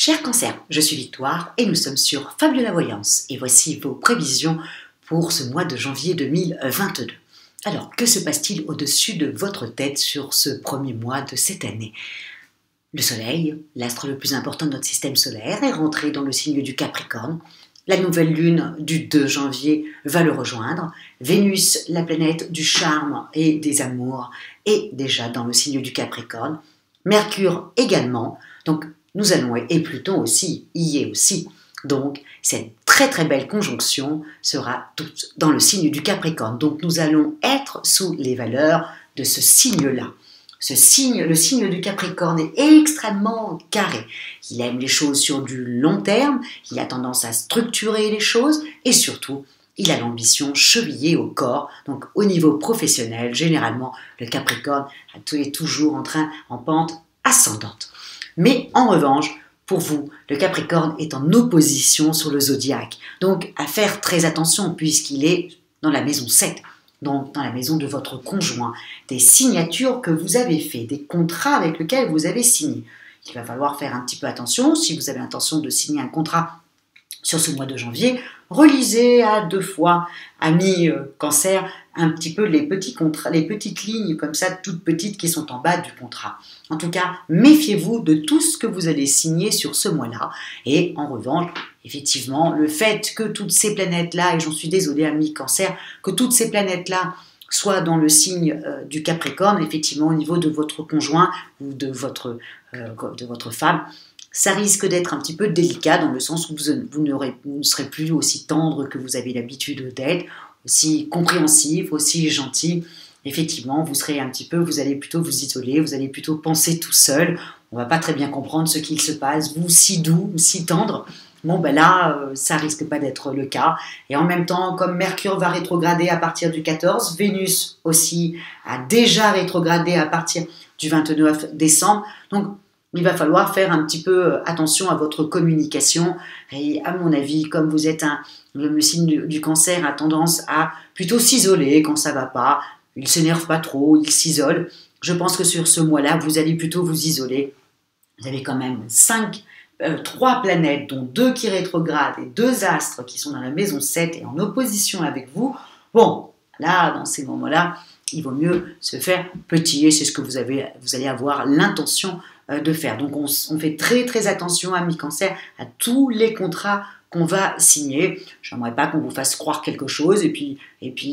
Cher Cancer, je suis Victoire et nous sommes sur Fabiola Voyance et voici vos prévisions pour ce mois de janvier 2022. Alors, que se passe-t-il au-dessus de votre tête sur ce premier mois de cette année? Le Soleil, l'astre le plus important de notre système solaire, est rentré dans le signe du Capricorne. La nouvelle lune du 2 janvier va le rejoindre. Vénus, la planète du charme et des amours, est déjà dans le signe du Capricorne. Mercure également. Donc, nous allons, et Pluton aussi, y est aussi. Donc, cette très belle conjonction sera toute dans le signe du Capricorne. Donc, nous allons être sous les valeurs de ce signe-là. Ce signe, le signe du Capricorne est extrêmement carré. Il aime les choses sur du long terme, il a tendance à structurer les choses et surtout, il a l'ambition chevillée au corps. Donc, au niveau professionnel, généralement, le Capricorne est toujours en pente ascendante. Mais en revanche, pour vous, le Capricorne est en opposition sur le zodiaque. Donc, à faire très attention puisqu'il est dans la maison 7. Donc, dans la maison de votre conjoint, des signatures que vous avez faites, des contrats avec lesquels vous avez signé. Il va falloir faire un petit peu attention. Si vous avez l'intention de signer un contrat sur ce mois de janvier, relisez à 2 fois, amis Cancer, un petit peu les petits contrats, les petites lignes comme ça, toutes petites qui sont en bas du contrat. En tout cas, méfiez-vous de tout ce que vous allez signer sur ce mois-là. Et en revanche, effectivement, le fait que toutes ces planètes-là, et j'en suis désolée, amis Cancer, que toutes ces planètes-là soient dans le signe du Capricorne, effectivement, au niveau de votre conjoint ou de votre femme, ça risque d'être un petit peu délicat dans le sens où vous ne serez plus aussi tendre que vous avez l'habitude d'être, aussi compréhensif, aussi gentil. Effectivement, vous allez plutôt vous isoler, vous allez plutôt penser tout seul. On ne va pas très bien comprendre ce qu'il se passe, vous si doux, si tendre. Bon, ben là, ça risque pas d'être le cas. Et en même temps, comme Mercure va rétrograder à partir du 14, Vénus aussi a déjà rétrogradé à partir du 29 décembre. Donc, il va falloir faire un petit peu attention à votre communication. Et à mon avis, comme vous êtes le signe du Cancer a tendance à plutôt s'isoler quand ça va pas. Il ne s'énerve pas trop, il s'isole. Je pense que sur ce mois-là, vous allez plutôt vous isoler. Vous avez quand même 3 planètes, dont 2 qui rétrogradent et 2 astres qui sont dans la maison 7 et en opposition avec vous. Bon, là, dans ces moments-là, il vaut mieux se faire petit et c'est ce que vous allez avoir l'intention de faire. Donc, on fait très attention, amis Cancer, à tous les contrats qu'on va signer. J'aimerais pas qu'on vous fasse croire quelque chose et puis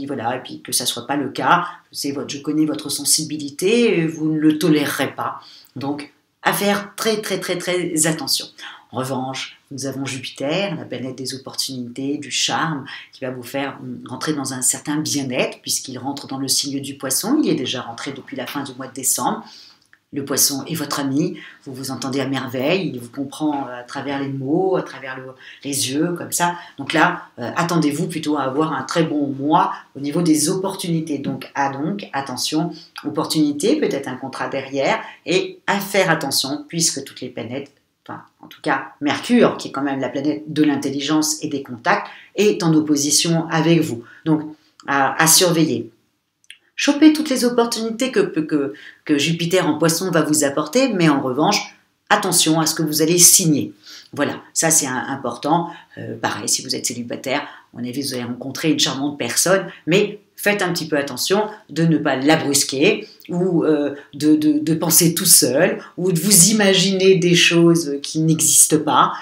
voilà, et puis que ça soit pas le cas. Je connais votre sensibilité et vous ne le tolérerez pas. Donc, à faire très attention. En revanche, nous avons Jupiter, la planète des opportunités, du charme, qui va vous faire rentrer dans un certain bien-être, puisqu'il rentre dans le signe du Poisson. Il est déjà rentré depuis la fin du mois de décembre. Le Poisson est votre ami, vous vous entendez à merveille, il vous comprend à travers les mots, à travers les yeux, comme ça. Donc là, attendez-vous plutôt à avoir un très bon mois au niveau des opportunités. Donc attention, opportunité, peut-être un contrat derrière, et à faire attention, puisque toutes les planètes, enfin, en tout cas Mercure, qui est quand même la planète de l'intelligence et des contacts, est en opposition avec vous. Donc, à surveiller. Chopez toutes les opportunités que Jupiter en Poisson va vous apporter, mais en revanche, attention à ce que vous allez signer. Voilà, ça c'est important. Pareil, si vous êtes célibataire, vous allez rencontrer une charmante personne, mais faites un petit peu attention de ne pas la brusquer ou de penser tout seul ou de vous imaginer des choses qui n'existent pas.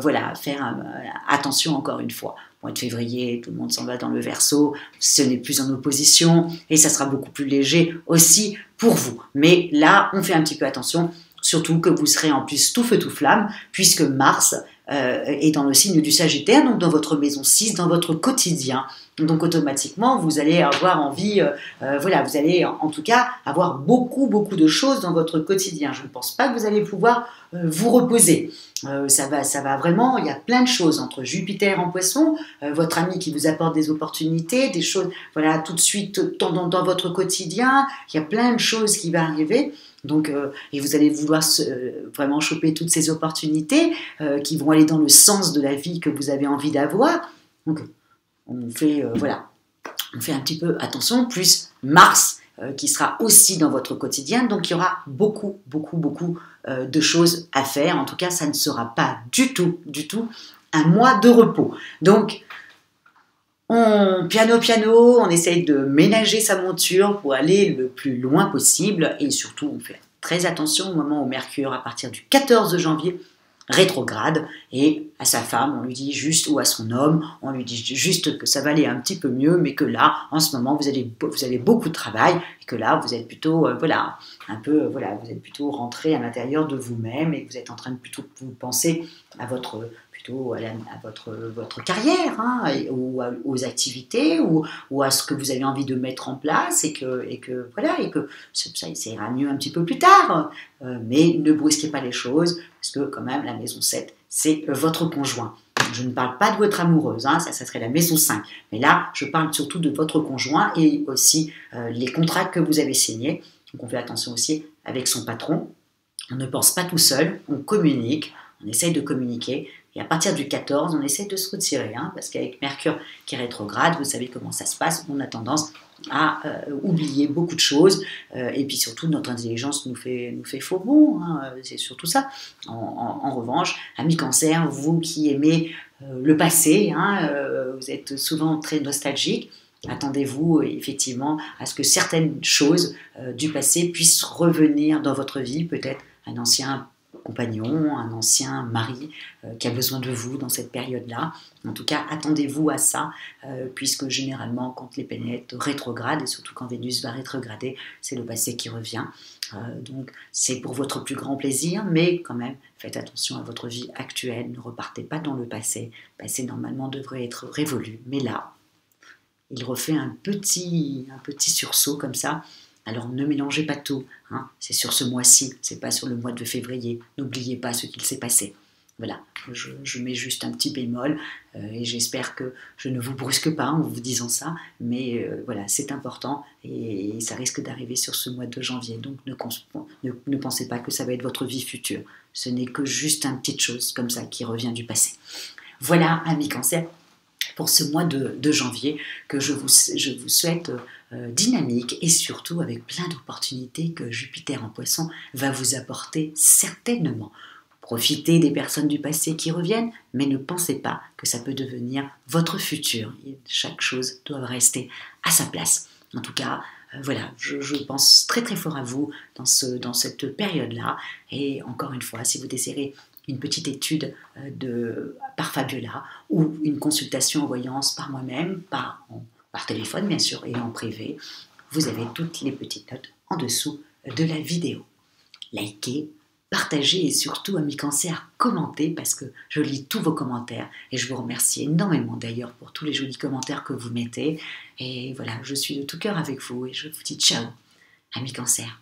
Voilà, faire attention encore une fois. Mois de février, tout le monde s'en va dans le Verseau, ce n'est plus en opposition et ça sera beaucoup plus léger aussi pour vous. Mais là, on fait un petit peu attention, surtout que vous serez en plus tout feu tout flamme, puisque Mars est dans le signe du Sagittaire, donc dans votre maison 6, dans votre quotidien. Donc automatiquement, vous allez avoir envie, voilà, vous allez en tout cas avoir beaucoup de choses dans votre quotidien. Je ne pense pas que vous allez pouvoir vous reposer. Ça va vraiment, il y a plein de choses entre Jupiter en Poisson, votre ami qui vous apporte des opportunités, des choses, voilà, tout de suite dans votre quotidien, il y a plein de choses qui vont arriver. Donc, et vous allez vouloir vraiment choper toutes ces opportunités qui vont aller dans le sens de la vie que vous avez envie d'avoir. Donc, on fait un petit peu attention, plus Mars qui sera aussi dans votre quotidien. Donc il y aura beaucoup de choses à faire. En tout cas, ça ne sera pas du tout un mois de repos. Donc piano, on essaye de ménager sa monture pour aller le plus loin possible et surtout on fait très attention au moment où Mercure, à partir du 14 janvier, rétrograde, et à sa femme, on lui dit juste, ou à son homme, on lui dit juste que ça va aller un petit peu mieux, mais que là, en ce moment, vous avez beaucoup de travail, et que là, vous êtes plutôt, vous êtes plutôt rentré à l'intérieur de vous-même, et que vous êtes en train de plutôt vous penser à votre carrière, hein, aux activités, ou à ce que vous avez envie de mettre en place, et que ça ira mieux un petit peu plus tard. Mais ne brusquez pas les choses, parce que quand même, la maison 7, c'est votre conjoint. Je ne parle pas de votre amoureuse, hein, ça serait la maison 5. Mais là, je parle surtout de votre conjoint et aussi les contrats que vous avez signés. Donc on fait attention aussi avec son patron. On ne pense pas tout seul, on communique, on essaye de communiquer. Et à partir du 14, on essaie de se retirer, hein, parce qu'avec Mercure qui est rétrograde, vous savez comment ça se passe, on a tendance à oublier beaucoup de choses, et puis surtout notre intelligence nous fait faux bon, hein, c'est surtout ça. En revanche, amis Cancer, vous qui aimez le passé, hein, vous êtes souvent très nostalgique, attendez-vous effectivement à ce que certaines choses du passé puissent revenir dans votre vie, peut-être un ancien compagnon, un ancien mari qui a besoin de vous dans cette période-là. En tout cas, attendez-vous à ça, puisque généralement, quand les planètes rétrogradent, et surtout quand Vénus va rétrograder, c'est le passé qui revient. Donc, c'est pour votre plus grand plaisir, mais quand même, faites attention à votre vie actuelle, ne repartez pas dans le passé. Le passé, normalement, devrait être révolu, mais là, il refait un petit sursaut comme ça. Alors ne mélangez pas tout, hein. C'est sur ce mois-ci, c'est pas sur le mois de février. N'oubliez pas ce qu'il s'est passé. Voilà, je mets juste un petit bémol et j'espère que je ne vous brusque pas en vous disant ça, mais voilà, c'est important et ça risque d'arriver sur ce mois de janvier. Donc ne pensez pas que ça va être votre vie future. Ce n'est que juste une petite chose comme ça qui revient du passé. Voilà, amis Cancer, pour ce mois de janvier, que je vous souhaite dynamique et surtout avec plein d'opportunités que Jupiter en Poisson va vous apporter certainement. Profitez des personnes du passé qui reviennent, mais ne pensez pas que ça peut devenir votre futur. Chaque chose doit rester à sa place. En tout cas, voilà, je pense très très fort à vous dans cette période-là. Et encore une fois, si vous désirez une petite étude par Fabiola ou une consultation en voyance par moi-même, par téléphone bien sûr et en privé, vous avez toutes les petites notes en dessous de la vidéo. Likez, partagez et surtout, amis Cancer, commentez parce que je lis tous vos commentaires et je vous remercie énormément d'ailleurs pour tous les jolis commentaires que vous mettez. Et voilà, je suis de tout cœur avec vous et je vous dis ciao, amis Cancer.